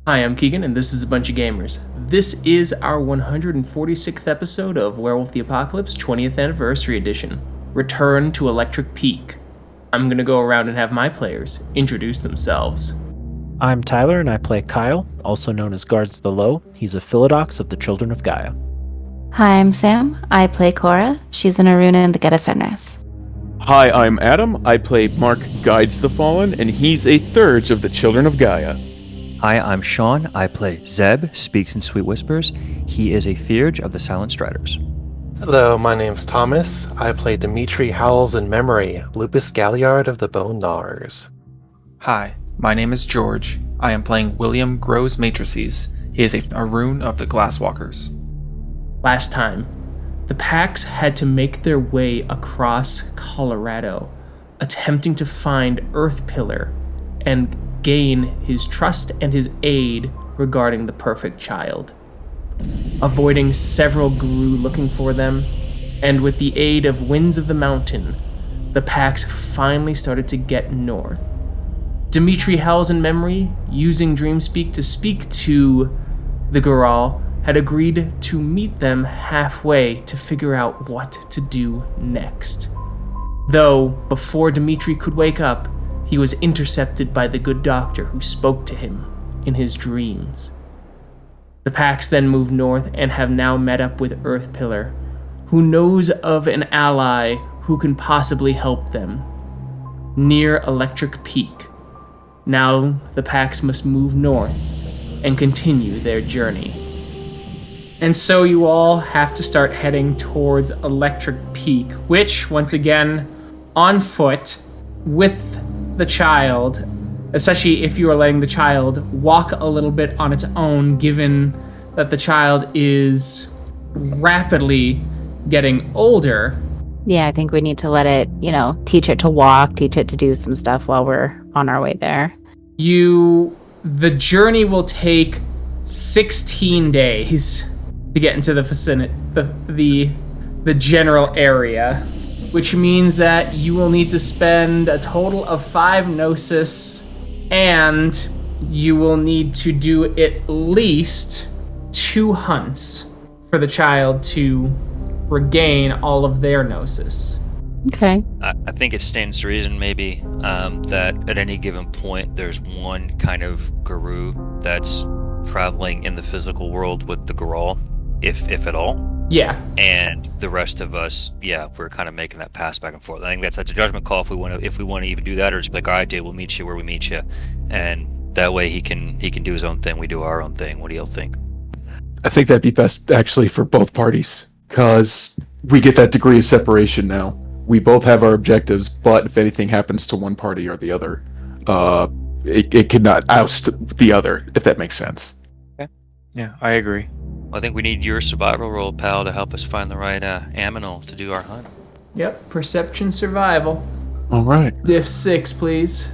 Hi, I'm Keegan, and this is A Bunch of Gamers. This is our 146th episode of Werewolf the Apocalypse 20th Anniversary Edition, Return to Electric Peak. I'm going to go around and have my players introduce themselves. I'm Tyler, and I play Kyle, also known as Guards the Low. He's a Philodox of the Children of Gaia. Hi, I'm Sam. I play Cora. She's an Aruna in the Geta Fenris. Hi, I'm Adam. I play Mark Guides the Fallen, and he's a Thurge of the Children of Gaia. Hi, I'm Sean. I play Zeb Speaks-in-Sweet-Whispers. He is a Theurge of the Silent Striders. Hello, my name's Thomas. I play Dimitri Howls-In-Memory, Lupus Galliard of the Bone Gnawers. Hi, my name is George. I am playing William Grows-Matrices. He is a rune of the Glasswalkers. Last time, the packs had to make their way across Colorado, attempting to find Earth Pillar and gain his trust and his aid regarding the perfect child. Avoiding several Garou looking for them, and with the aid of Winds of the Mountain, the packs finally started to get north. Dimitri Howls-In-Memory, using Dreamspeak to speak to the Garou, had agreed to meet them halfway to figure out what to do next. Though, before Dimitri could wake up, he was intercepted by the good doctor who spoke to him in his dreams. The packs then moved north and have now met up with Earth Pillar, who knows of an ally who can possibly help them, near Electric Peak. Now the packs must move north and continue their journey. And so you all have to start heading towards Electric Peak, which, once again, on foot, with the child, especially if you are letting the child walk a little bit on its own, given that the child is rapidly getting older. Yeah, I think we need to let it, teach it to walk, teach it to do some stuff while we're on our way there. The journey will take 16 days to get into the vicinity, the general area, which means that you will need to spend a total of 5 Gnosis, and you will need to do at least 2 hunts for the child to regain all of their Gnosis. Okay. I think it stands to reason maybe that at any given point there's one kind of Garou that's traveling in the physical world with the Garou, if at all. Yeah. And the rest of us, we're kind of making that pass back and forth. I think that's a judgment call if we want to even do that, or just be like, all right, dude, we'll meet you where we meet you, and that way he can do his own thing, we do our own thing. What do y'all think? I think that'd be best, actually, for both parties, because we get that degree of separation now. We both have our objectives, but if anything happens to one party or the other, it could not oust the other, if that makes sense. Okay. Yeah, I agree. I think we need your survival roll, pal, to help us find the right aminal to do our hunt. Yep, perception survival. All right. Diff 6, please.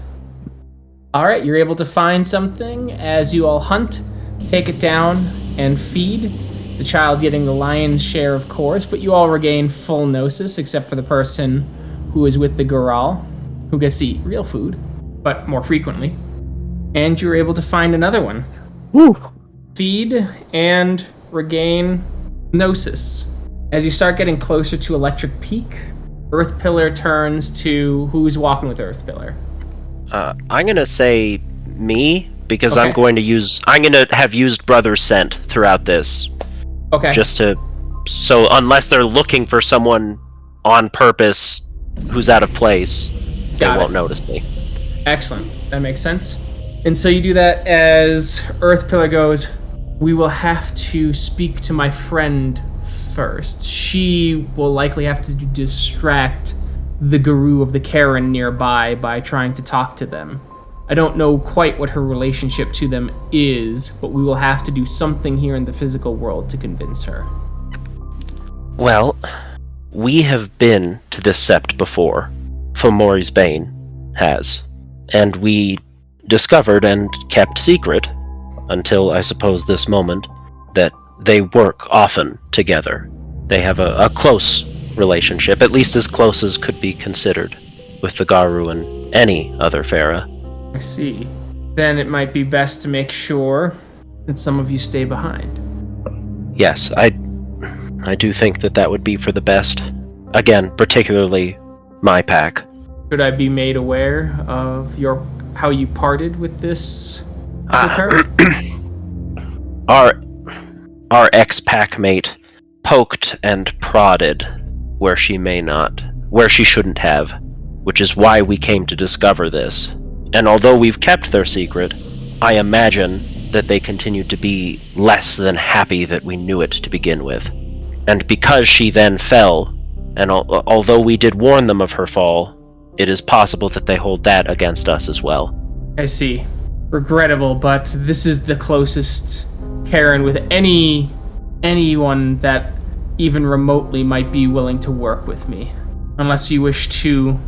All right, you're able to find something as you all hunt, take it down, and feed. The child getting the lion's share, of course, but you all regain full Gnosis, except for the person who is with the Garou, who gets to eat real food, but more frequently. And you're able to find another one. Woo! Feed and regain Gnosis. As you start getting closer to Electric Peak, Earth Pillar turns to who's walking with Earth Pillar. I'm gonna say me, because Okay. I'm going to have used Brother Scent throughout this. Okay. So unless they're looking for someone on purpose who's out of place, they won't notice me. Excellent. That makes sense. And so you do that as Earth Pillar goes, we will have to speak to my friend first. She will likely have to distract the Garou of the Karen nearby by trying to talk to them. I don't know quite what her relationship to them is, but we will have to do something here in the physical world to convince her. Well, we have been to this sept before. Fomori's Bane has. And we discovered and kept secret, until I suppose this moment, that they work often together. They have a close relationship, at least as close as could be considered, with the Garou and any other Pharaoh. I see. Then it might be best to make sure that some of you stay behind. Yes, I do think that would be for the best. Again, particularly my pack. Should I be made aware of how you parted with this? With her? Our ex-pack mate poked and prodded where she shouldn't have, which is why we came to discover this. And although we've kept their secret, I imagine that they continued to be less than happy that we knew it to begin with. And because she then fell, and although we did warn them of her fall, it is possible that they hold that against us as well. I see. Regrettable, but this is the closest Karen with anyone that even remotely might be willing to work with me. Unless you wish to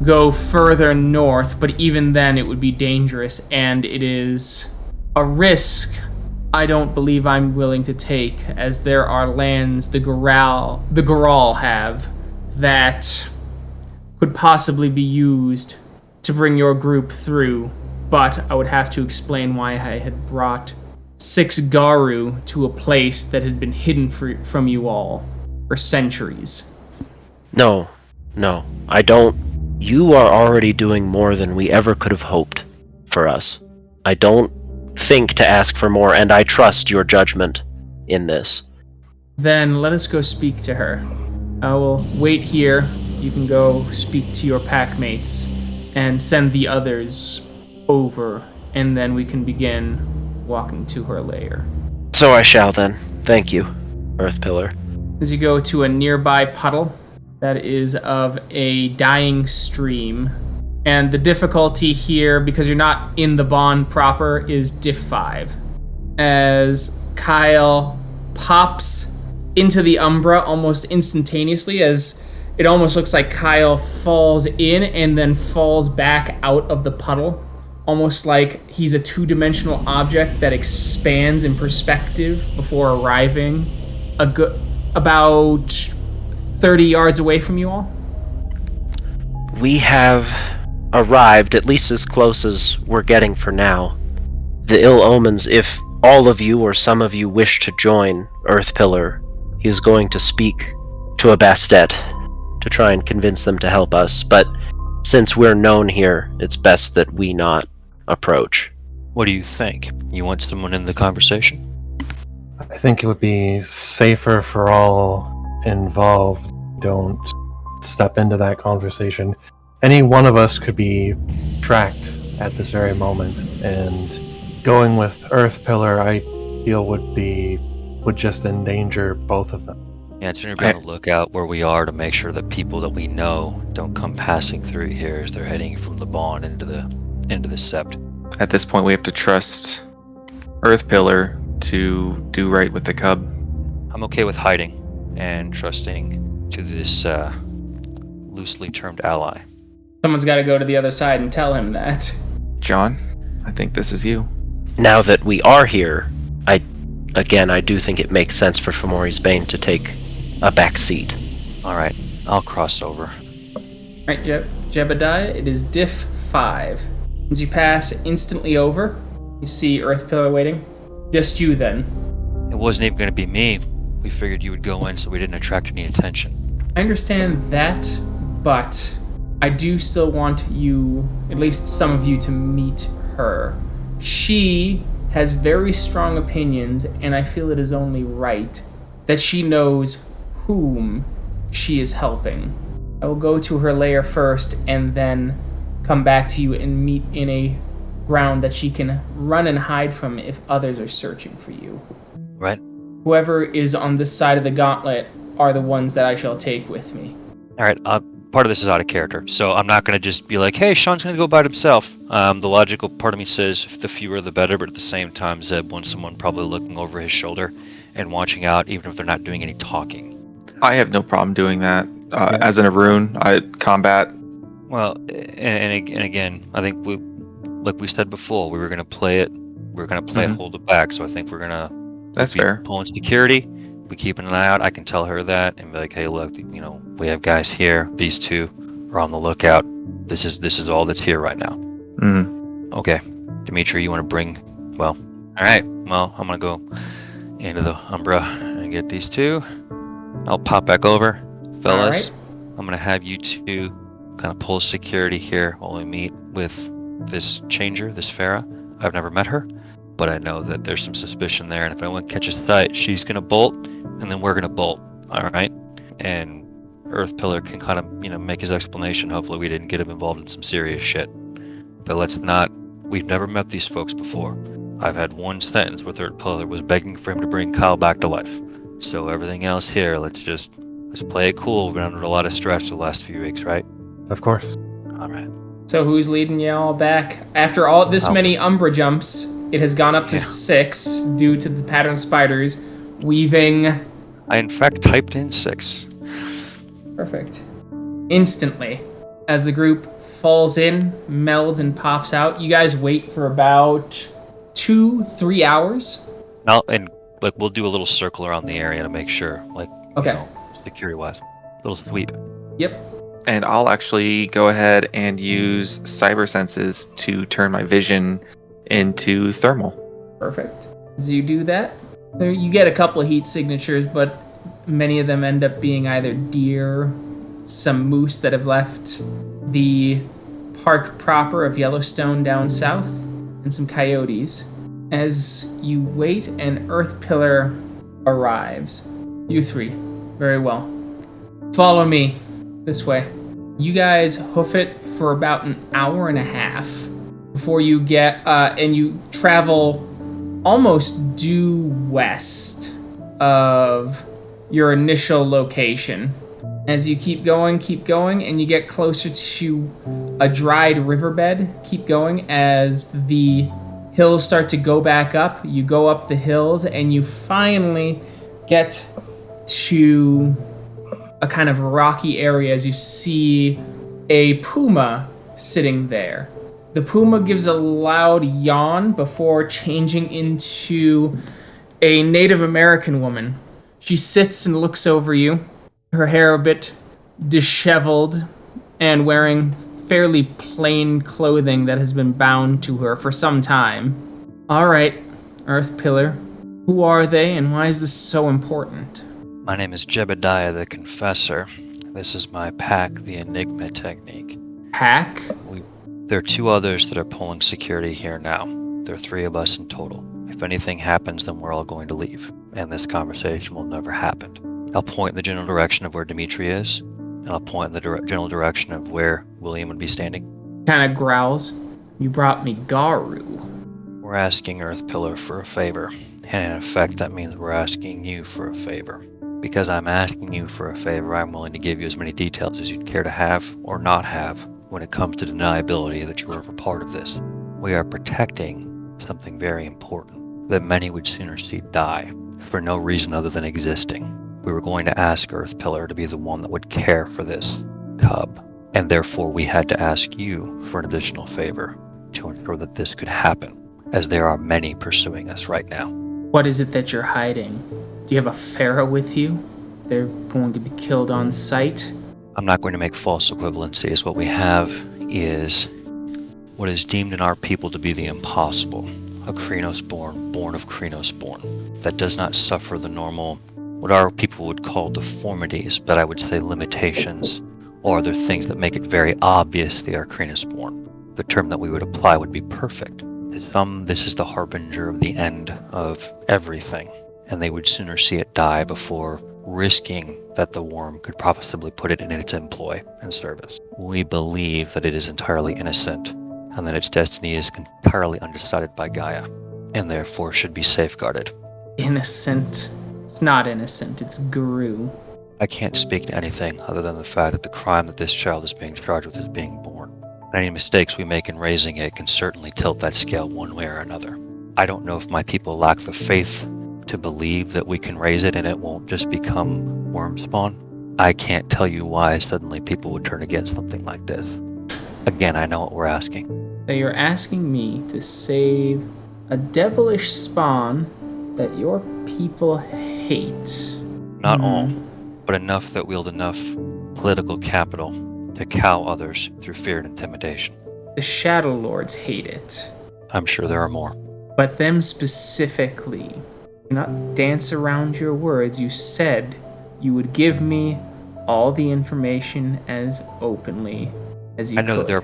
go further north, but even then it would be dangerous, and it is a risk I don't believe I'm willing to take, as there are lands the Garou have that could possibly be used to bring your group through, but I would have to explain why I had brought 6 Garou to a place that had been hidden from you all for centuries. No, I don't. You are already doing more than we ever could have hoped for us. I don't think to ask for more, and I trust your judgment in this. Then let us go speak to her. I will wait here. You can go speak to your pack mates and send the others over, and then we can begin walking to her lair. So I shall then. Thank you, Earth Pillar. As you go to a nearby puddle that is of a dying stream, and the difficulty here, because you're not in the bond proper, is diff 5. As Kyle pops into the Umbra almost instantaneously, as it almost looks like Kyle falls in and then falls back out of the puddle, almost like he's a two-dimensional object that expands in perspective before arriving about 30 yards away from you all. We have arrived at least as close as we're getting for now. The ill omens, if all of you or some of you wish to join Earth Pillar, he is going to speak to a Bastet to try and convince them to help us, but since we're known here, it's best that we not approach. What do you think? You want someone in the conversation? I think it would be safer for all involved. Don't step into that conversation. Any one of us could be tracked at this very moment, and going with Earth Pillar, I feel would just endanger both of them. Yeah, it's going to be on the lookout where we are to make sure that people that we know don't come passing through here as they're heading from the bond into the sept. At this point, we have to trust Earth Pillar to do right with the cub. I'm okay with hiding and trusting to this loosely termed ally. Someone's got to go to the other side and tell him that. John, I think this is you. Now that we are here, I do think it makes sense for Fomori's Bane to take a back seat. Alright, I'll cross over. Alright, Jebediah, it is diff 5. As you pass instantly over, you see Earth Pillar waiting. Just you then. It wasn't even going to be me. We figured you would go in so we didn't attract any attention. I understand that, but I do still want you, at least some of you, to meet her. She has very strong opinions, and I feel it is only right that she knows whom she is helping. I will go to her lair first, and then come back to you and meet in a ground that she can run and hide from if others are searching for you. Right. Whoever is on this side of the gauntlet are the ones that I shall take with me. Alright, part of this is out of character, so I'm not going to just be like, hey, Sean's going to go by himself. The logical part of me says the fewer the better, but at the same time, Zeb wants someone probably looking over his shoulder and watching out, even if they're not doing any talking. I have no problem doing that. As an Arun, I combat. Well, and again, I think like we said before, we were going to play it. We were going to play it hold it back. So I think we're going to. That's fair. Pulling security. We keeping an eye out. I can tell her that and be like, hey, look, we have guys here. These two are on the lookout. This is all that's here right now. Mm-hmm. Okay. Dimitri, you want to bring... Well, alright. Well, I'm going to go into the Umbra and get these two. I'll pop back over. Fellas, I'm going to have you two kind of pull security here while we meet with this changer, this Farah. I've never met her, but I know that there's some suspicion there, and if anyone catches sight, she's going to bolt, and then we're going to bolt. Alright? And Earth Pillar can kind of, make his explanation. Hopefully we didn't get him involved in some serious shit. But let's not... We've never met these folks before. I've had one sentence with Earth Pillar was begging for him to bring Kyle back to life. So everything else here, let's play it cool. We've been under a lot of stress the last few weeks, right? Of course. Alright. So who's leading you all back? After all this many Umbra jumps, it has gone up to 6 due to the pattern spiders weaving... I in fact typed in 6. Perfect. Instantly, as the group falls in, melds, and pops out, you guys wait for about 2-3 hours. We'll do a little circle around the area to make sure, security-wise. Little sweep. Yep. And I'll actually go ahead and use cyber senses to turn my vision into thermal. Perfect. As you do that, you get a couple of heat signatures, but many of them end up being either deer, some moose that have left the park proper of Yellowstone down south, and some coyotes. As you wait, an Earth Pillar arrives. You three. Very well. Follow me. This way. You guys hoof it for about an hour and a half before you get, and you travel almost due west of your initial location. As you keep going, and you get closer to a dried riverbed, keep going as the hills start to go back up. You go up the hills, and you finally get to a kind of rocky area as you see a puma sitting there. The puma gives a loud yawn before changing into a Native American woman. She sits and looks over you, her hair a bit disheveled and wearing fairly plain clothing that has been bound to her for some time. All right, Earth Pillar, who are they and why is this so important? My name is Jebediah the Confessor. This is my pack, the Enigma technique. Pack? There are 2 others that are pulling security here now. There are 3 of us in total. If anything happens, then we're all going to leave, and this conversation will never happen. I'll point in the general direction of where Dimitri is, and I'll point in the general direction of where William would be standing. Kind of growls. You brought me Garou. We're asking Earth Pillar for a favor, and in effect that means we're asking you for a favor. Because I'm asking you for a favor, I'm willing to give you as many details as you'd care to have or not have when it comes to deniability that you were ever part of this. We are protecting something very important that many would sooner see die for no reason other than existing. We were going to ask Earth Pillar to be the one that would care for this cub, and therefore we had to ask you for an additional favor to ensure that this could happen, as there are many pursuing us right now. What is it that you're hiding? Do you have a pharaoh with you? They're going to be killed on sight? I'm not going to make false equivalencies. What we have is what is deemed in our people to be the impossible. A Krenos-born, born of Krenos-born, that does not suffer the normal, what our people would call deformities, but I would say limitations, or other things that make it very obvious they are Krenos-born. The term that we would apply would be perfect. To some, this is the harbinger of the end of everything, and they would sooner see it die before risking that the worm could possibly put it in its employ and service. We believe that it is entirely innocent, and that its destiny is entirely undecided by Gaia, and therefore should be safeguarded. Innocent? It's not innocent, it's Garou. I can't speak to anything other than the fact that the crime that this child is being charged with is being born. Any mistakes we make in raising it can certainly tilt that scale one way or another. I don't know if my people lack the faith to believe that we can raise it and it won't just become worm spawn. I can't tell you why suddenly people would turn against something like this. Again, I know what we're asking. So you're asking me to save a devilish spawn that your people hate. Not all, but enough that wield enough political capital to cow others through fear and intimidation. The Shadow Lords hate it. I'm sure there are more. But them specifically. Do not dance around your words. You said you would give me all the information as openly as you I know could. that there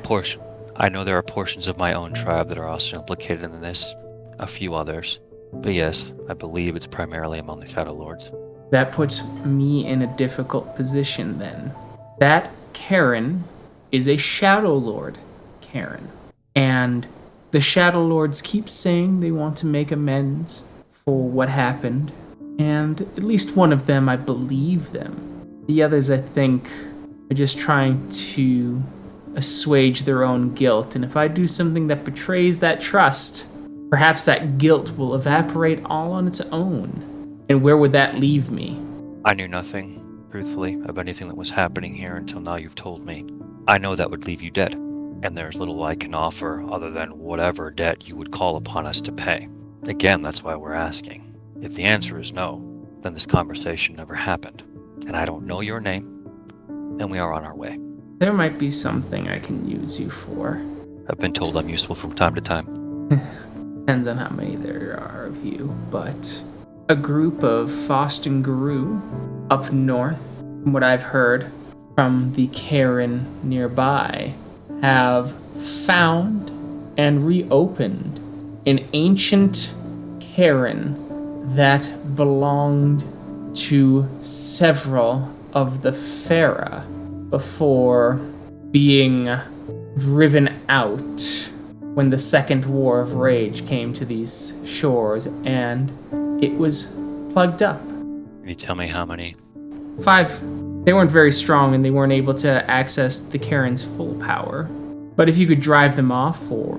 are portions of my own tribe that are also implicated in this. A few others. But yes, I believe it's primarily among the Shadow Lords. That puts me in a difficult position then. That Karen is a Shadow Lord Karen. And the Shadow Lords keep saying they want to make amends for what happened. And at least one of them, I believe them. The others, I think, are just trying to assuage their own guilt. And if I do something that betrays that trust, perhaps that guilt will evaporate all on its own. And where would that leave me? I knew nothing, truthfully, of anything that was happening here until now you've told me. I know that would leave you dead, and there's little I can offer other than whatever debt you would call upon us to pay. Again, that's why we're asking. If the answer is no, then this conversation never happened, and I don't know your name, and we are on our way. There might be something I can use you for. I've been told I'm useful from time to time. Depends on how many there are of you, but a group of Faust and Garou up north, from what I've heard from the Karen nearby, have found and reopened an ancient Karen that belonged to several of the Farah before being driven out when the Second War of Rage came to these shores, and it was plugged up. Can you tell me how many? 5. They weren't very strong and they weren't able to access the Karen's full power. But if you could drive them off or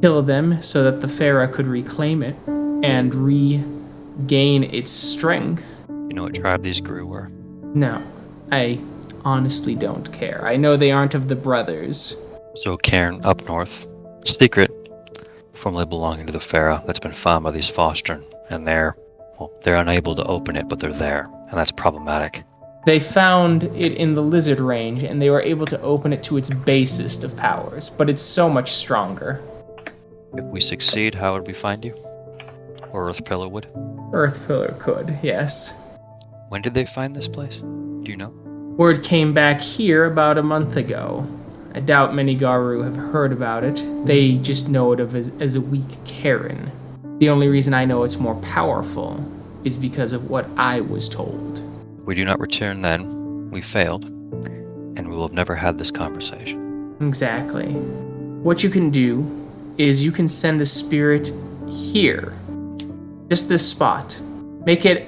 kill them so that the Farah could reclaim it and regain its strength. You know what tribe these Garou were? No, I honestly don't care. I know they aren't of the brothers. So Cairn up north, secret, formerly belonging to the Farah, that's been found by these Foster, and they're unable to open it, but they're there, and that's problematic. They found it in the lizard range, and they were able to open it to its basest of powers, but it's so much stronger. If we succeed, how would we find you? Or Earth Pillar would? Earth Pillar could, yes. When did they find this place? Do you know? Word came back here about a month ago. I doubt many Garou have heard about it. They just know it as a weak Karen. The only reason I know it's more powerful is because of what I was told. If we do not return then, we failed, and we will have never had this conversation. Exactly. What you can do is you can send a spirit here. Just this spot. Make it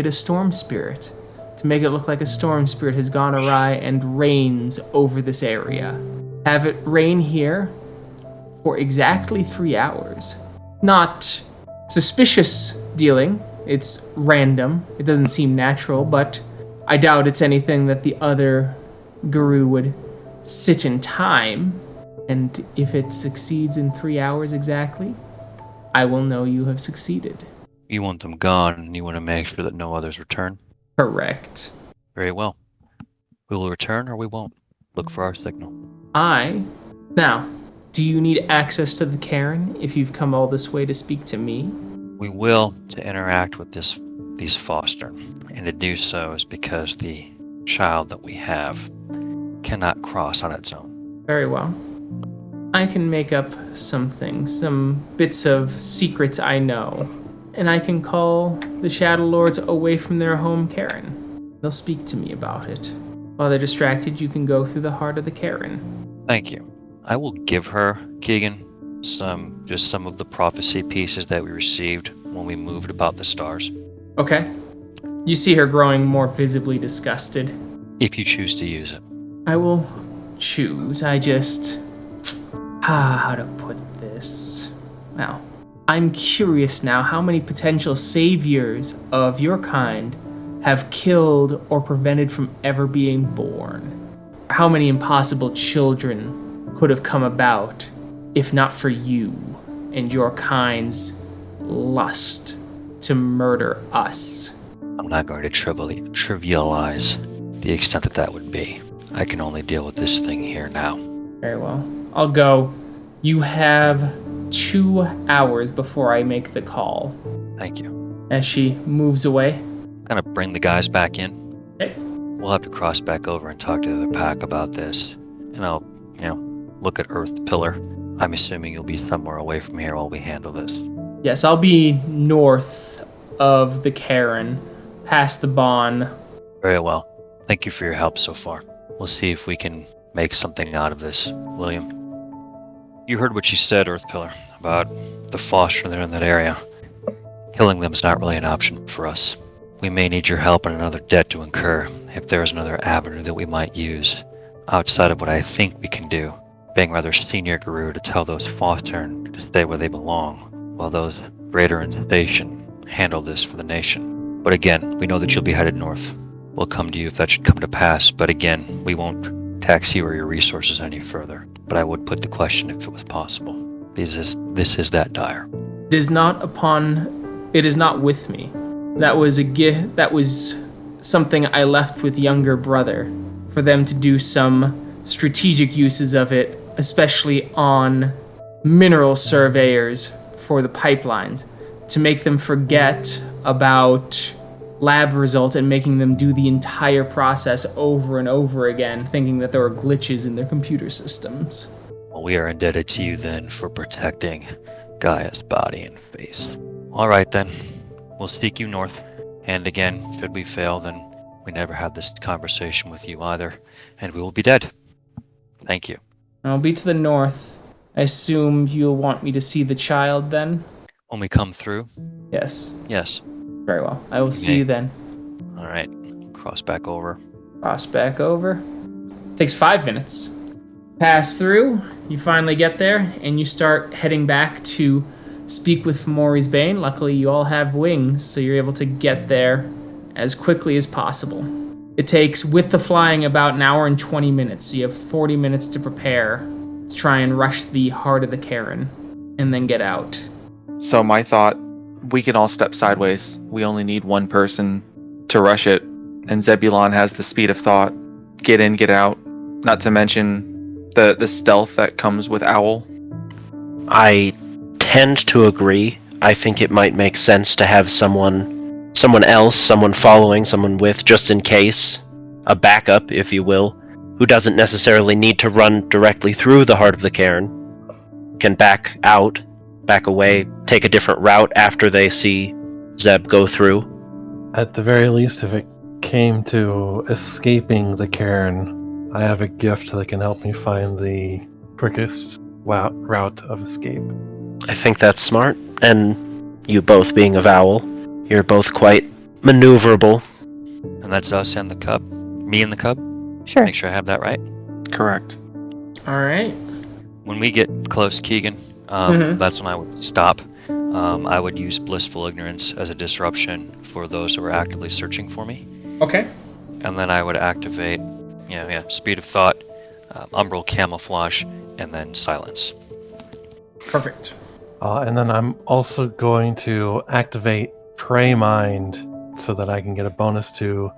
a storm spirit. To make it look like a storm spirit has gone awry and reigns over this area. Have it reign here for exactly 3 hours. Not suspicious dealing. It's random. It doesn't seem natural, but I doubt it's anything that the other Garou would sit in time. And if it succeeds in 3 hours exactly, I will know you have succeeded. You want them gone, and you want to make sure that no others return? Correct. Very well. We will return or we won't. Look for our signal. Now, do you need access to the Karen if you've come all this way to speak to me? We will to interact with these Foster, and to do so is because the child that we have cannot cross on its own. Very well. I can make up something, some bits of secrets I know, and I can call the Shadow Lords away from their home Karen. They'll speak to me about it. While they're distracted, you can go through the heart of the Karen. Thank you. I will give her, Keegan, some of the prophecy pieces that we received when we moved about the stars. Okay. You see her growing more visibly disgusted. If you choose to use it. I will choose. How to put this? Well, I'm curious now how many potential saviors of your kind have killed or prevented from ever being born. How many impossible children could have come about if not for you and your kind's lust to murder us? I'm not going to trivialize the extent that would be. I can only deal with this thing here now. Very well. I'll go. You have 2 hours before I make the call. Thank you. As she moves away. Gonna bring the guys back in. Okay. We'll have to cross back over and talk to the other pack about this. And I'll, look at Earth Pillar. I'm assuming you'll be somewhere away from here while we handle this. Yes, I'll be north of the Cairn, past the Bon. Very well. Thank you for your help so far. We'll see if we can make something out of this, William. You heard what she said, Earth Pillar, about the foster that are in that area. Killing them is not really an option for us. We may need your help and another debt to incur if there is another avenue that we might use, outside of what I think we can do, being rather senior Garou to tell those foster to stay where they belong, while those greater in station handle this for the nation. But again, we know that you'll be headed north. We'll come to you if that should come to pass, but again, we won't tax you or your resources any further. But I would put the question if it was possible, because this is that dire. It is not with me. That was a gift. That was something I left with younger brother for them to do some strategic uses of it, especially on mineral surveyors for the pipelines, to make them forget about lab results and making them do the entire process over and over again, thinking that there were glitches in their computer systems. Well, we are indebted to you then for protecting Gaia's body and face. All right then, we'll seek you north. And again, should we fail, then we never have this conversation with you either, and we will be dead. Thank you. I'll be to the north. I assume you'll want me to see the child then? When we come through? Yes. Yes. Very well. I will see you then. All right. Cross back over. Cross back over. Takes 5 minutes. Pass through. You finally get there, and you start heading back to speak with Fomori's Bane. Luckily, you all have wings, so you're able to get there as quickly as possible. It takes, with the flying, about an hour and 20 minutes, so you have 40 minutes to prepare to try and rush the heart of the Cairn, and then get out. So my thought, we can all step sideways. We only need one person to rush it, and Zebulon has the speed of thought. Get in, get out. Not to mention the stealth that comes with Owl. I tend to agree. I think it might make sense to have someone else, someone following, someone with, just in case, a backup, if you will, who doesn't necessarily need to run directly through the heart of the cairn, can back out, back away, take a different route after they see Zeb go through. At the very least, if it came to escaping the cairn, I have a gift that can help me find the quickest route of escape. I think that's smart, and you both being a Vowel, you're both quite maneuverable. And that's us and the cub. Me and the cub? Sure. Make sure I have that right. Correct. All right. When we get close, Keegan, that's when I would stop. I would use Blissful Ignorance as a disruption for those who are actively searching for me. Okay. And then I would activate, Speed of Thought, Umbral Camouflage, and then Silence. Perfect. And then I'm also going to activate Prey Mind so that I can get a bonus to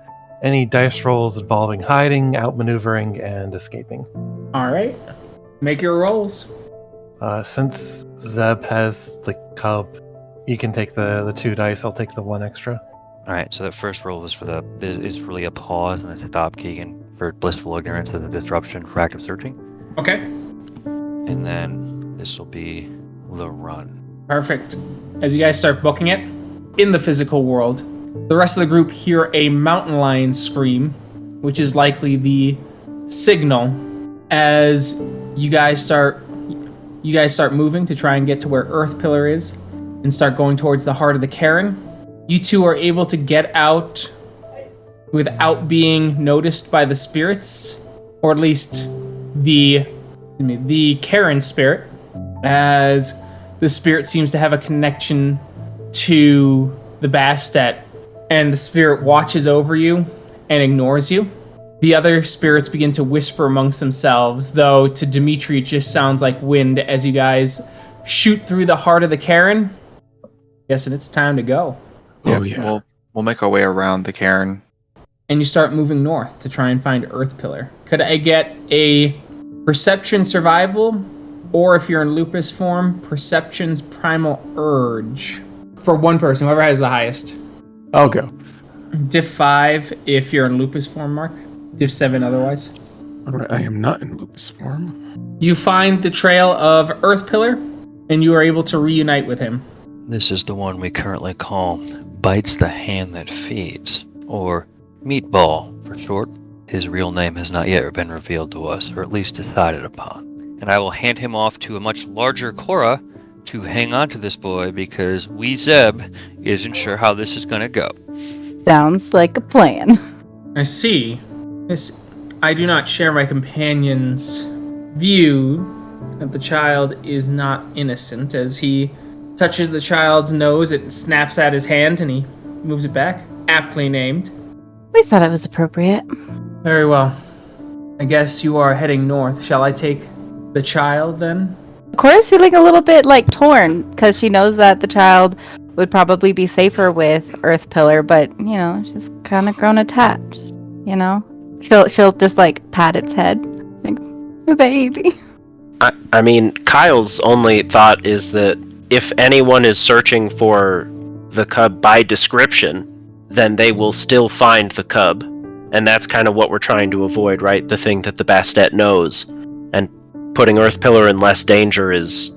any dice rolls involving hiding, outmaneuvering, and escaping. All right. Make your rolls. Since Zeb has the cub, you can take the 2 dice. I'll take the 1 extra. All right, so the first roll is is really a pause and a stop, Keegan, for Blissful Ignorance as a disruption for active searching. Okay. And then this will be the run. Perfect. As you guys start booking it, in the physical world, the rest of the group hear a mountain lion scream, which is likely the signal as you guys start moving to try and get to where Earth Pillar is and start going towards the heart of the Cairn. You two are able to get out without being noticed by the spirits, or at least the Cairn spirit, as the spirit seems to have a connection to the Bastet, and the spirit watches over you and ignores you. The other spirits begin to whisper amongst themselves, though to Dimitri it just sounds like wind as you guys shoot through the heart of the Cairn. Guessing it's time to go. Yeah. We'll make our way around the cairn. And you start moving north to try and find Earth Pillar. Could I get a perception survival or if you're in lupus form, Perception's Primal Urge. For one person, whoever has the highest. I'll go. Diff 5 if you're in lupus form, Mark. Diff 7 otherwise. All right, I am not in lupus form. You find the trail of Earth Pillar, and you are able to reunite with him. This is the one we currently call Bites the Hand That Feeds, or Meatball for short. His real name has not yet been revealed to us, or at least decided upon. And I will hand him off to a much larger Cora to hang on to this boy because Zeb isn't sure how this is going to go. Sounds like a plan. I see. I do not share my companion's view that the child is not innocent. As he touches the child's nose, it snaps at his hand and he moves it back. Aptly named. We thought it was appropriate. Very well. I guess you are heading north. Shall I take the child then? Cora's feeling a little bit torn because she knows that the child would probably be safer with Earth Pillar, but she's kind of grown attached. She'll just pat its head, like a baby. I mean, Kyle's only thought is that if anyone is searching for the cub by description, then they will still find the cub. And that's kind of what we're trying to avoid, right? The thing that the Bastet knows. And putting Earth Pillar in less danger is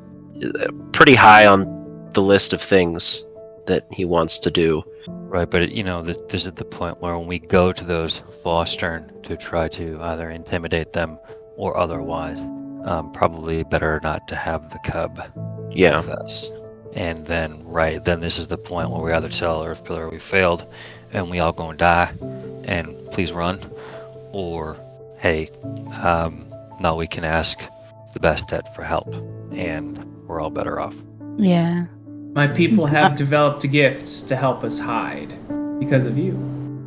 pretty high on the list of things that he wants to do. Right, but this is the point where when we go to those Fostern to try to either intimidate them or otherwise, probably better not to have the cub with us. And then this is the point where we either tell Earth Pillar we failed and we all gonna die and please run, or hey, now we can ask the Bastet for help and we're all better off. Yeah. My people have developed gifts to help us hide because of you.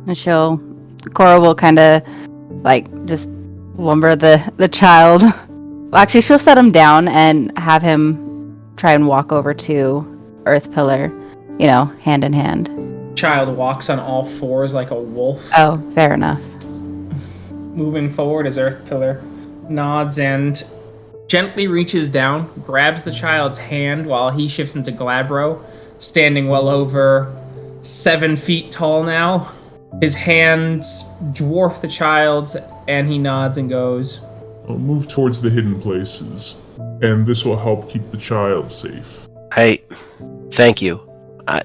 And Cora will kind of just lumber the child. Well, actually, she'll set him down and have him try and walk over to Earth Pillar, hand in hand. Child walks on all fours like a wolf. Oh, fair enough. Moving forward as Earth Pillar nods and gently reaches down, grabs the child's hand while he shifts into Glabro, standing well over 7 feet tall now. His hands dwarf the child's, and he nods and goes, I'll move towards the hidden places, and this will help keep the child safe. Hey, thank you.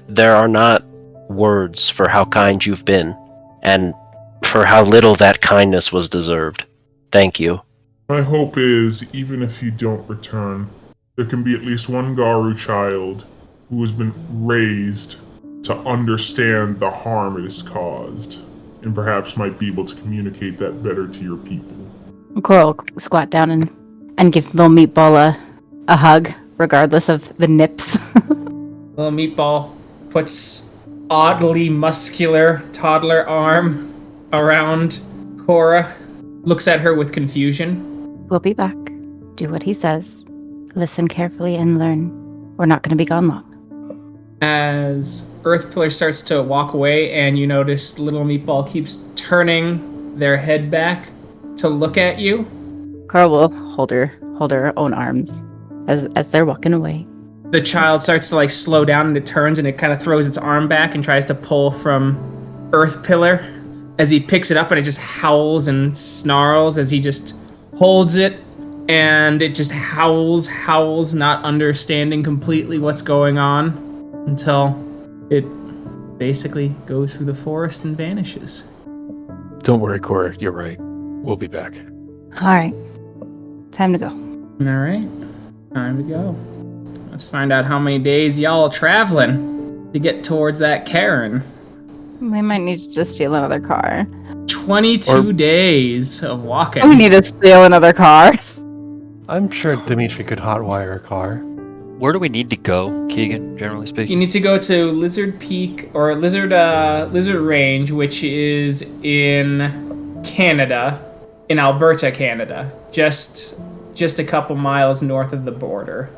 There are not words for how kind you've been, and for how little that kindness was deserved. Thank you. My hope is, even if you don't return, there can be at least one Garou child who has been raised to understand the harm it has caused, and perhaps might be able to communicate that better to your people. Cora will squat down and give little Meatball a hug, regardless of the nips. Little Meatball puts oddly muscular toddler arm around Cora, looks at her with confusion. We'll be back. Do what he says. Listen carefully and learn. We're not going to be gone long. As Earth Pillar starts to walk away and you notice Little Meatball keeps turning their head back to look at you. Cora will hold her own arms as they're walking away. The child starts to slow down and it turns and it kind of throws its arm back and tries to pull from Earth Pillar. As he picks it up and it just howls and snarls as he just holds it, and it just howls, not understanding completely what's going on until it basically goes through the forest and vanishes. Don't worry, Cora. You're right. We'll be back. All right. Time to go. All right. Time to go. Let's find out how many days y'all traveling to get towards that Karen. We might need to just steal another car. 22 days of walking. We need to steal another car. I'm sure Dimitri could hotwire a car. Where do we need to go, Keegan, generally speaking? You need to go to Lizard Peak, or Lizard Range, which is in Canada, in Alberta, Canada. Just a couple miles north of the border.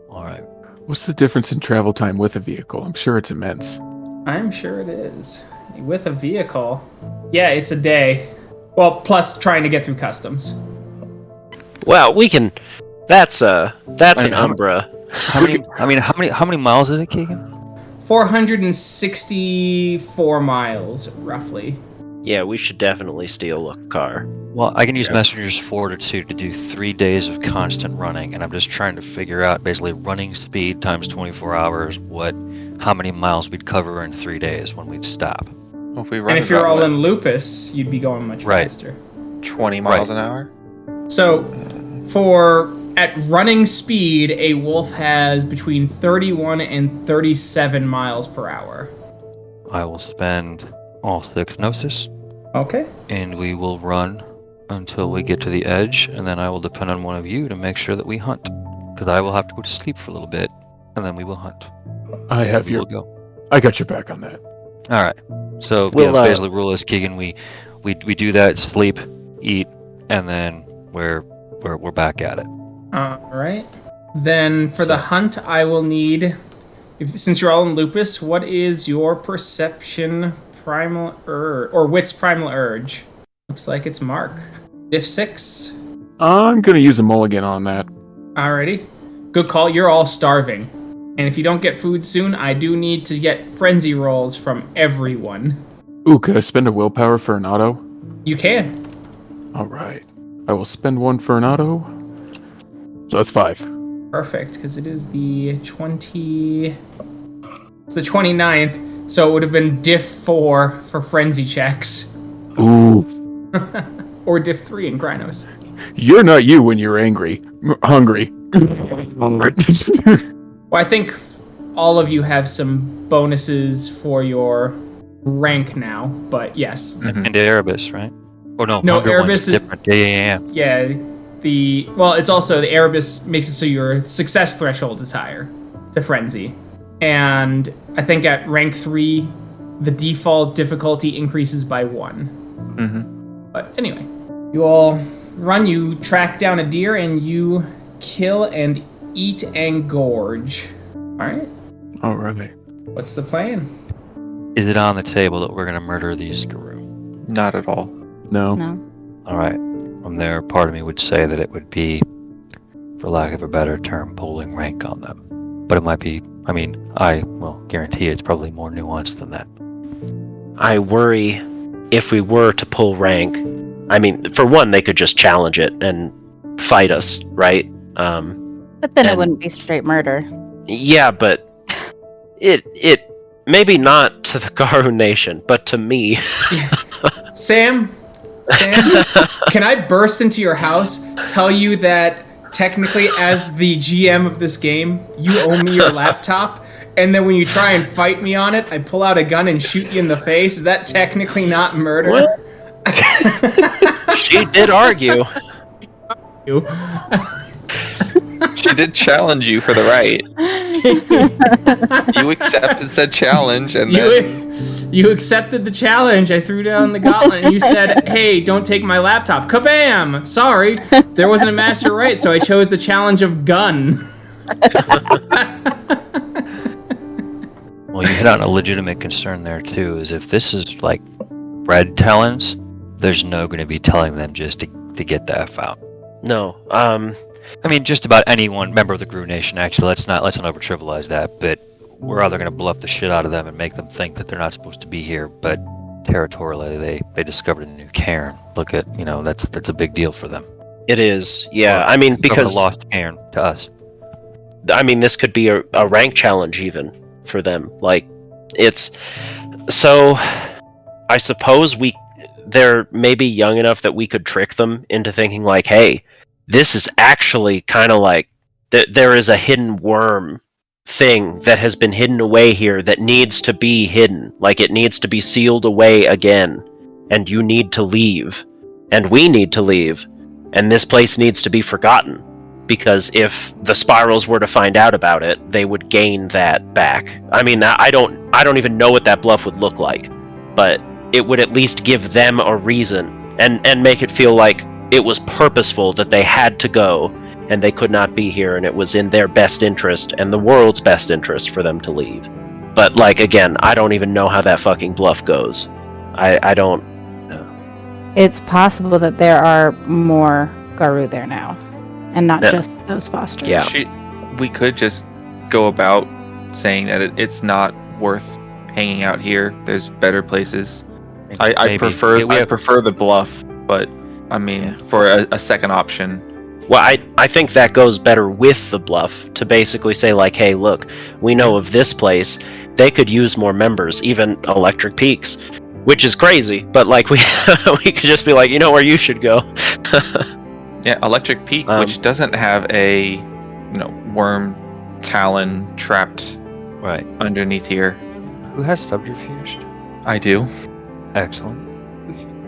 All right. What's the difference in travel time with a vehicle? I'm sure it's immense. I'm sure it is. With a vehicle, yeah, it's a day. Well, plus trying to get through customs. Well, we can That's an Wait, how mu- Umbra. How many miles is it, Keegan? 464 miles, roughly. Yeah, we should definitely steal a car. Well, I can use Messenger's Fortitude to do 3 days of constant running, and I'm just trying to figure out basically running speed times 24 hours, how many miles we'd cover in 3 days when we'd stop. Well, if we run And if you're all in lupus, you'd be going much faster. 20 miles an hour. So, at running speed, a wolf has between 31 and 37 miles per hour. I will spend all 6 Gnosis, Okay. and we will run until we get to the edge, and then I will depend on one of you to make sure that we hunt. Because I will have to go to sleep for a little bit, and then we will hunt. I have We your. will go. I got your back on that. All right. So We'll, basically, rule is Keegan. We do that, sleep, eat, and then we're back at it. All right. Then for the hunt, I will need. Since you're all in lupus, what is your perception primal urge or wits primal urge? Looks like it's Mark. Diff 6. I'm gonna use a mulligan on that. Alrighty. Good call. You're all starving. And if you don't get food soon, I do need to get frenzy rolls from everyone. Ooh, could I spend a willpower for an auto? You can. All right. I will spend one for an auto. So that's 5. Perfect, because it is the 20... It's the 29th, so it would have been diff 4 for frenzy checks. Ooh. Or diff 3 in Krynos. You're not you when you're angry. Hungry. Well, I think all of you have some bonuses for your rank now, but yes. Mm-hmm. And Erebus, right? Oh no, No, Hunger Erebus one's is- different. Yeah. Yeah, it's also the Erebus makes it so your success threshold is higher to frenzy. And I think at rank 3, the default difficulty increases by 1. Mm-hmm. But anyway, you all run, you track down a deer, and you kill and eat and gorge. Alright, All right. what's the plan? Is it on the table that we're gonna murder these Garou? Not at all. No. No. All right. From there, part of me would say that it would be, for lack of a better term, pulling rank on them. But it might be. I mean, I will guarantee it's probably more nuanced than that. I worry if we were to pull rank. I mean, for one, they could just challenge it and fight us, right? But then it And- wouldn't be straight murder. Yeah, but it maybe not to the Garou Nation, but to me. Sam, can I burst into your house, tell you that technically as the GM of this game, you owe me your laptop, and then when you try and fight me on it, I pull out a gun and shoot you in the face? Is that technically not murder? What? She did argue. You. She did challenge you for the right. You accepted said challenge, and then You accepted the challenge. I threw down the gauntlet, and you said, "Hey, don't take my laptop." Kabam! Sorry, there wasn't a master right, so I chose the challenge of gun. Well, you hit on a legitimate concern there too. Is if this is like red talons, there's no going to be telling them just to get the F out. No. I mean, just about anyone member of the Garou Nation. Actually, let's not over trivialize that. But we're either going to bluff the shit out of them and make them think that they're not supposed to be here. But territorially, they discovered a new cairn. Look at that's a big deal for them. It is. Yeah. I mean, because a lost cairn to us. I mean, this could be a rank challenge even for them. Like, it's so. I suppose they're maybe young enough that we could trick them into thinking like, hey, this is actually kind of like there is a hidden worm thing that has been hidden away here that needs to be hidden. Like, it needs to be sealed away again, and you need to leave, and we need to leave, and this place needs to be forgotten. Because if the Spirals were to find out about it, they would gain that back. I mean, I don't even know what that bluff would look like, but it would at least give them a reason and make it feel like it was purposeful that they had to go and they could not be here, and it was in their best interest and the world's best interest for them to leave. But like, again, I don't even know how that fucking bluff goes. I don't know. It's possible that there are more Garou there now. and not Yeah. just those fosters. Yeah. We could just go about saying that it's not worth hanging out here. There's better places. I Maybe. prefer Yeah, we I have- prefer the bluff, but I mean for a second option. Well, I think that goes better with the bluff to basically say like, hey, look, we know of this place. They could use more members, even Electric Peaks, which is crazy. But like we we could just be like, you know where you should go. Yeah, Electric Peak, which doesn't have a worm talon trapped Right. underneath here. Who has subterfuge? I do. Excellent.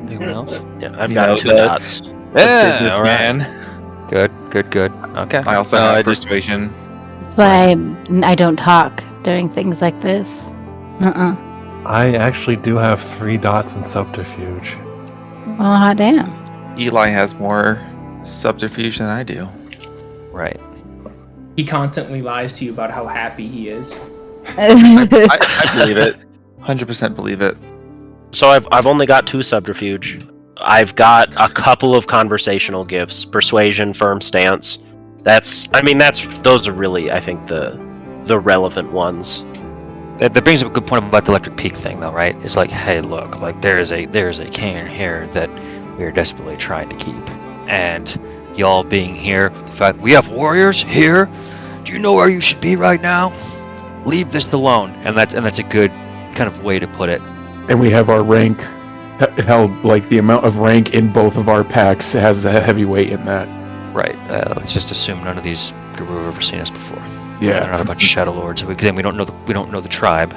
Anyone else? Yeah, I've You got know, 2 the- dots. Businessman. Good. Okay. I also No, have I just persuasion. That's why I don't talk during things like this. I actually do have 3 dots in subterfuge. Oh, hot damn. Eli has more subterfuge than I do. right. He constantly lies to you about how happy he is. I believe it. 100% believe it. So I've only got 2 subterfuge. I've got a couple of conversational gifts: persuasion, firm stance. Those are really, I think, the relevant ones. That brings up a good point about the Electric Peak thing, though, right? It's like, hey, look, like there is a cairn here that we are desperately trying to keep, and y'all being here, the fact we have warriors here. Do you know where you should be right now? Leave this alone, and that's a good kind of way to put it. And we have our rank held, like the amount of rank in both of our packs has a heavy weight in that. Right. Let's just assume none of these Garou have ever seen us before. Yeah. They're not a bunch of Shadow Lords. Because then we don't know the tribe.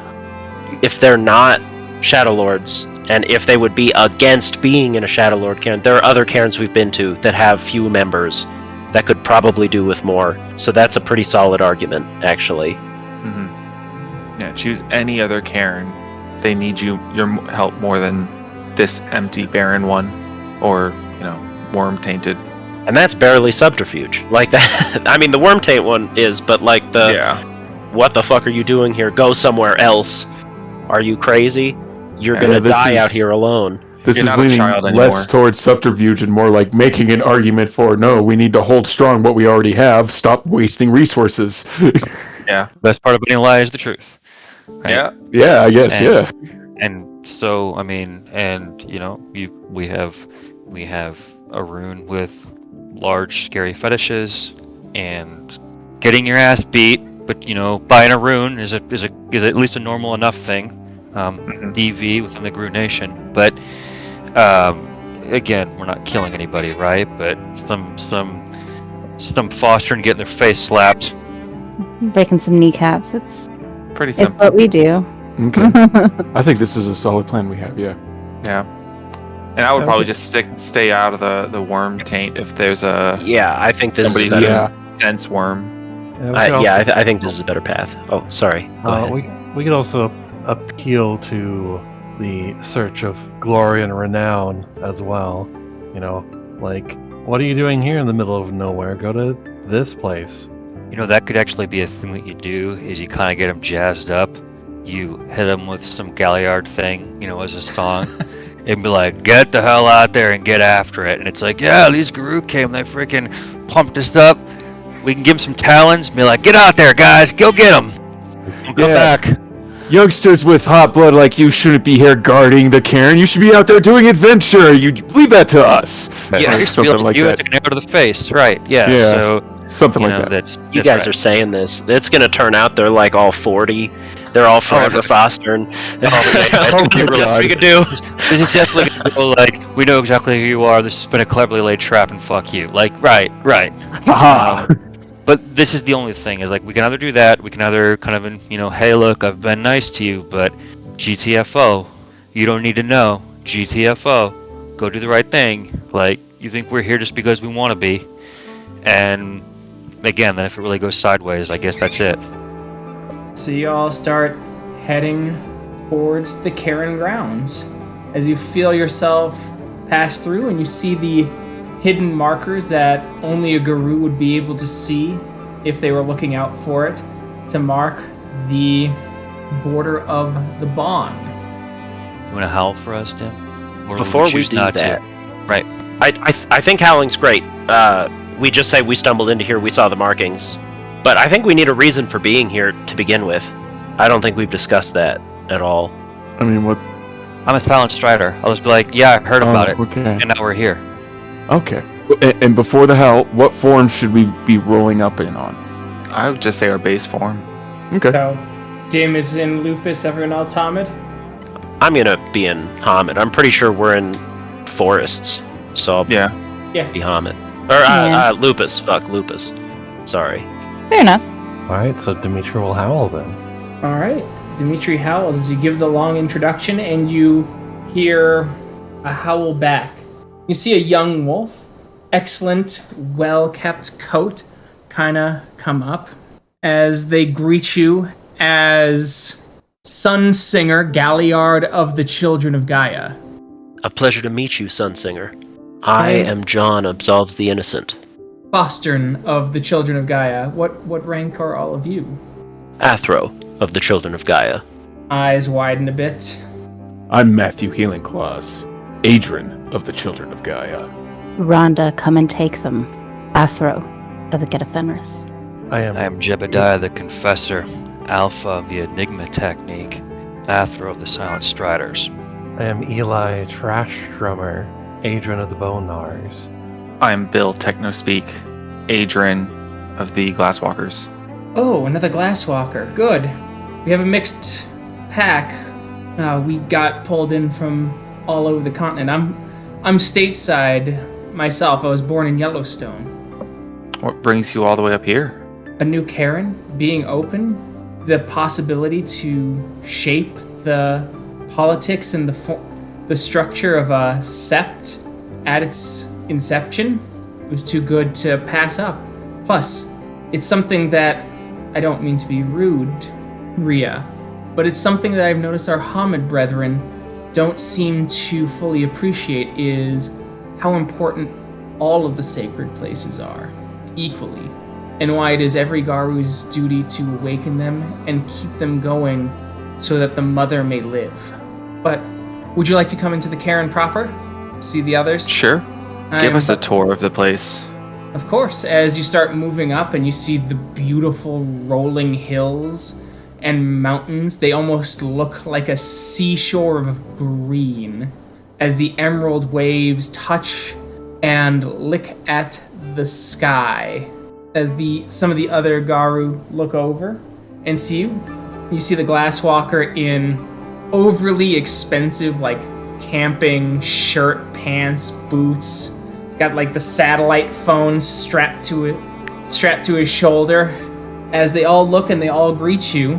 If they're not Shadow Lords, and if they would be against being in a Shadow Lord cairn, there are other cairns we've been to that have few members that could probably do with more. So that's a pretty solid argument, actually. Mm-hmm. Yeah, choose any other cairn. They need your help more than this empty, barren one, or worm tainted. And that's barely subterfuge. Like that. I mean, the worm taint one is, but like what the fuck are you doing here? Go somewhere else. Are you crazy? You're gonna die out here alone. This You're is not a leaning child less anymore. towards subterfuge and more like making an argument for, no, we need to hold strong what we already have. Stop wasting resources. Yeah. Best part of being a lie is the truth. Right? Yeah. Yeah, I guess, And- yeah. And so, I mean, we have a rune with large, scary fetishes, and getting your ass beat. But buying a rune is at least a normal enough thing. DV within the Garou Nation, but again, we're not killing anybody, right? But some fostering getting their face slapped. Breaking some kneecaps. It's Pretty it's simple. what we do. Okay. I think this is a solid plan we have, yeah. Yeah. And I would probably just stay out of the worm taint if there's a Yeah, I think this somebody is who better. Yeah. can sense worm. I think this is a better path. Oh, sorry. Go ahead. We could also appeal to the search of glory and renown as well. Like, what are you doing here in the middle of nowhere? Go to this place. That could actually be a thing that you do, is you kind of get them jazzed up. You hit them with some Galliard thing, as a song. And be like, get the hell out there and get after it. And it's like, yeah, these Garou came, they freaking pumped us up. We can give them some talons. Be like, get out there, guys, go get them. Come back. Youngsters with hot blood like you shouldn't be here guarding the cairn. You should be out there doing adventure. You leave that to us. Yeah, Or something like you that. took an arrow to the face, right? Yeah. Yeah, So something like that. You guys are saying this. It's gonna turn out they're like all 40. They're all forever fostering. Oh my God. We could do. This is definitely gonna go like, we know exactly who you are. This has been a cleverly laid trap, and fuck you. Like, right. Haha. But this is the only thing, is like, we can either do that, we can either kind of, hey, look, I've been nice to you, but GTFO, you don't need to know. GTFO, go do the right thing. Like, you think we're here just because we want to be. And again, then if it really goes sideways, I guess that's it. So you all start heading towards the Cairn grounds. As you feel yourself pass through and you see the hidden markers that only a Garou would be able to see if they were looking out for it, to mark the border of the bond. You want to howl for us, Tim? Or Before we choose do not that, to? Right. I think howling's great. we just say we stumbled into here, we saw the markings. But I think we need a reason for being here to begin with. I don't think we've discussed that at all. I mean, what? I'm a silent strider. I'll just be like, yeah, I heard about it, Okay. and now we're here. Okay. And before the howl, what form should we be rolling up in on? I would just say our base form. Okay. So, Dim is in Lupus, everyone else Hamid? I'm gonna be in Hamid. I'm pretty sure we're in forests, so I'll Yeah. be Hamid. Or Yeah. Lupus. Fuck, Lupus. Sorry. Fair enough. Alright, so Dimitri will howl then. All right. Dimitri howls as you give the long introduction, and you hear a howl back. You see a young wolf, excellent, well-kept coat, kind of come up as they greet you as Sun Singer Galliard of the Children of Gaia. A pleasure to meet you, Sunsinger. I am John Absolves the Innocent. Bostern of the Children of Gaia. What rank are all of you? Athro of the Children of Gaia. Eyes widen a bit. I'm Matthew Healing Claws, Adrian of the Children of Gaia. Rhonda, come and take them. Athro of the Geta Fenris. I am I am Jebediah the Confessor, Alpha of the Enigma Technique, Athro of the Silent Striders. I am Eli Trash Drummer, Adrian of the Bone Gnars. I am Bill Technospeak, Adrian of the Glasswalkers. Oh, another Glasswalker. Good. We have a mixed pack. We got pulled in from all over the continent. I'm stateside myself. I was born in Yellowstone. What brings you all the way up here? A new Karen, being open, the possibility to shape the politics and the structure of a sept at its inception was too good to pass up. Plus, it's something that, I don't mean to be rude, Rhea, but it's something that I've noticed our Hamid brethren don't seem to fully appreciate is how important all of the sacred places are, equally, and why it is every Garu's duty to awaken them and keep them going so that the mother may live. But would you like to come into the Cairn proper? See the others? Sure. Give us a tour of the place. Of course, as you start moving up and you see the beautiful rolling hills and mountains, they almost look like a seashore of green as the emerald waves touch and lick at the sky. As some of the other Garou look over and see you, you see the Glasswalker in overly expensive, like, camping shirt, pants, boots. He's got, like, the satellite phone strapped to his shoulder. As they all look and they all greet you,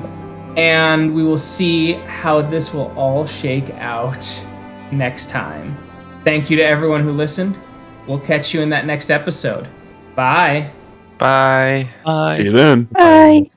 and we will see how this will all shake out next time. Thank you to everyone who listened. We'll catch you in that next episode. Bye. Bye. See you then. Bye.